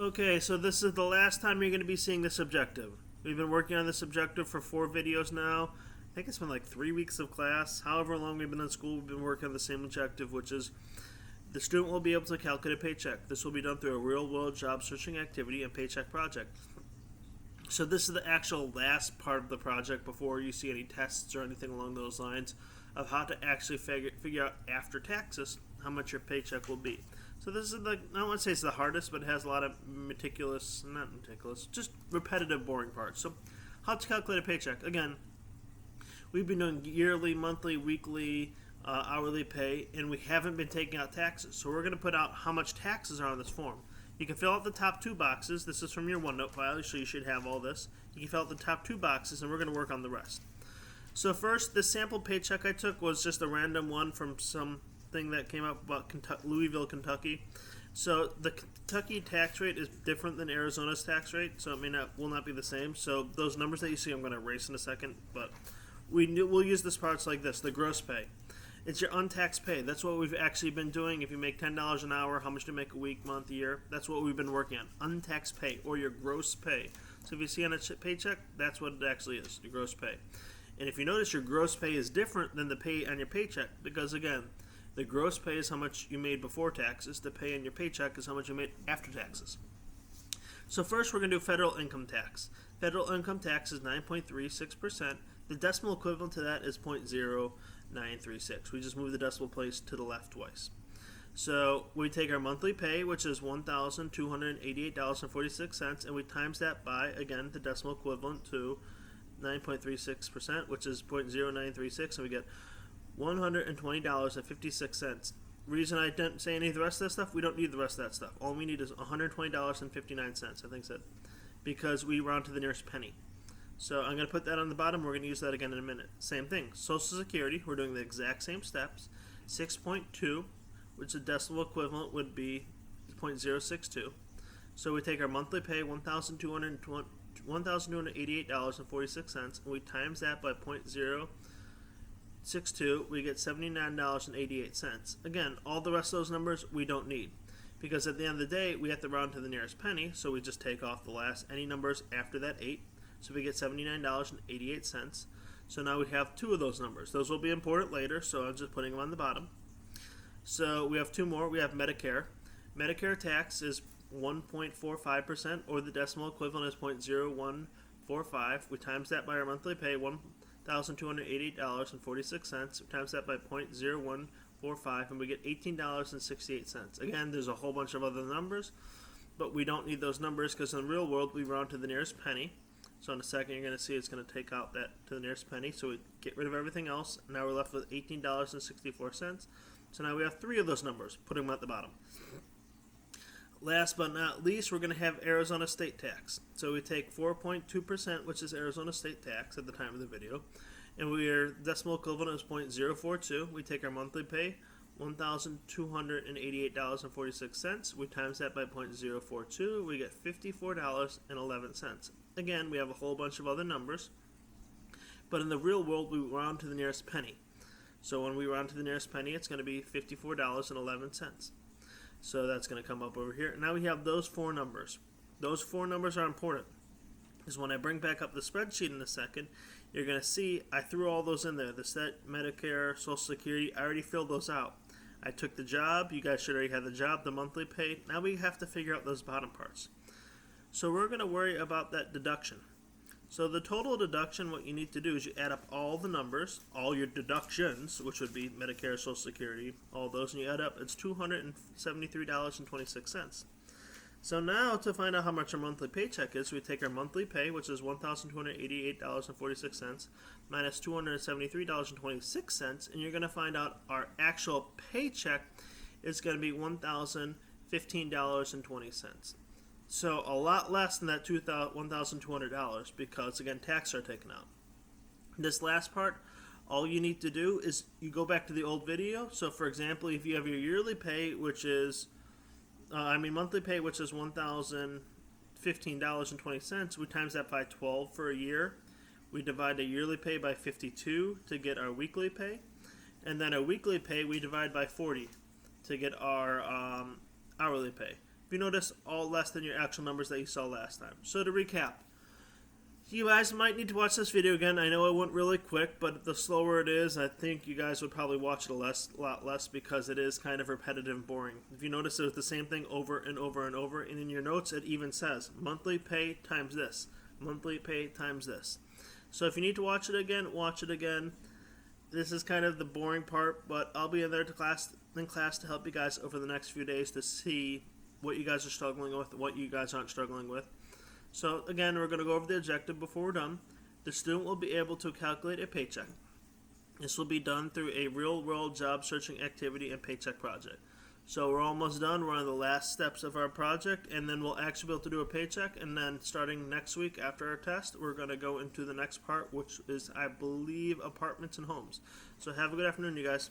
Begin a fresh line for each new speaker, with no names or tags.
Okay, so this is the last time you're going to be seeing this objective. We've been working on this objective for 4 videos now. I think it's been like 3 weeks of class. However long we've been in school, we've been working on the same objective, which is the student will be able to calculate a paycheck. This will be done through a real-world job searching activity and paycheck project. So this is the actual last part of the project before you see any tests or anything along those lines of how to actually figure out after taxes how much your paycheck will be. So this is I don't want to say it's the hardest, but it has a lot of just repetitive, boring parts. So how to calculate a paycheck. Again, we've been doing yearly, monthly, weekly, hourly pay, and we haven't been taking out taxes. So we're going to put out how much taxes are on this form. You can fill out the top 2 boxes. This is from your OneNote file, so you should have all this. You can fill out the top 2 boxes, and we're going to work on the rest. So first, this sample paycheck I took was just a random one from something that came up about Louisville, Kentucky. So the Kentucky tax rate is different than Arizona's tax rate, so it will not be the same. So those numbers that you see, I'm going to erase in a second, but we'll use this parts like this: the gross pay. It's your untaxed pay. That's what we've actually been doing. If you make $10 an hour, how much do you make a week, month, year? That's what we've been working on. Untaxed pay, or your gross pay. So if you see on a paycheck, that's what it actually is, your gross pay. And if you notice, your gross pay is different than the pay on your paycheck, because again, the gross pay is how much you made before taxes. The pay on your paycheck is how much you made after taxes. So first we're going to do federal income tax. Federal income tax is 9.36%. The decimal equivalent to that is 0.0936. We just move the decimal place to the left twice. So we take our monthly pay, which is $1,288.46, and we times that by, again, the decimal equivalent to 9.36%, which is 0.0936, and we get $120.56. Reason I didn't say any of the rest of that stuff, we don't need the rest of that stuff. All we need is $120.59, I think so, because we round to the nearest penny. So I'm going to put that on the bottom. We're going to use that again in a minute. Same thing. Social Security, we're doing the exact same steps. 6.2, which the decimal equivalent would be 0.062. So we take our monthly pay, $1,288.46, and we times that by 0.062. We get $79.88. Again, all the rest of those numbers we don't need, because at the end of the day, we have to round to the nearest penny, so we just take off the last any numbers after that 8. So we get $79.88. So now we have 2 of those numbers. Those will be important later, so I'm just putting them on the bottom. So we have 2 more. We have Medicare. Medicare tax is 1.45%, or the decimal equivalent is 0.0145. We times that by our monthly pay, $1,288.46. We times that by 0.0145, and we get $18.68. Again, there's a whole bunch of other numbers, but we don't need those numbers because in the real world, we round to the nearest penny. So in a second, you're going to see it's going to take out that to the nearest penny. So we get rid of everything else. Now we're left with $18.64. So now we have 3 of those numbers, putting them at the bottom. Last but not least, we're going to have Arizona state tax. So we take 4.2%, which is Arizona state tax at the time of the video, and our decimal equivalent is 0.042. We take our monthly pay, $1,288.46. We times that by 0.042. We get $54.11. Again, we have a whole bunch of other numbers, but in the real world, we round to the nearest penny. So when we round to the nearest penny, it's going to be $54.11. So that's going to come up over here. Now we have those 4 numbers. Those 4 numbers are important, because when I bring back up the spreadsheet in a second, you're going to see I threw all those in there. The SET, Medicare, Social Security, I already filled those out. I took the job. You guys should already have the job, the monthly pay. Now we have to figure out those bottom parts. So we're going to worry about that deduction. So the total deduction, what you need to do is you add up all the numbers, all your deductions, which would be Medicare, Social Security, all those, and you add up, it's $273.26. So now to find out how much our monthly paycheck is, we take our monthly pay, which is $1,288.46, minus $273.26, and you're going to find out our actual paycheck is going to be $1,015.20. So a lot less than that $1,200, because again, taxes are taken out. This last part, all you need to do is you go back to the old video. So for example, if you have your yearly pay, which is, monthly pay, which is $1,015.20, we times that by 12 for a year. We divide the yearly pay by 52 to get our weekly pay. And then our weekly pay we divide by 40 to get our hourly pay. If you notice, all less than your actual numbers that you saw last time. So to recap, you guys might need to watch this video again. I know it went really quick, but the slower it is, I think you guys would probably watch it a lot less because it is kind of repetitive and boring. If you notice, it was the same thing over and over and over, and in your notes it even says monthly pay times this, monthly pay times this. So if you need to watch it again, watch it again. This is kind of the boring part, but I'll be in there in class to help you guys over the next few days to see what you guys are struggling with, what you guys aren't struggling with. So again, we're going to go over the objective before we're done. The student will be able to calculate a paycheck. This will be done through a real-world job searching activity and paycheck project. So we're almost done. We're on the last steps of our project, and then we'll actually be able to do a paycheck. And then starting next week after our test, we're going to go into the next part, which is, I believe, apartments and homes. So have a good afternoon, you guys.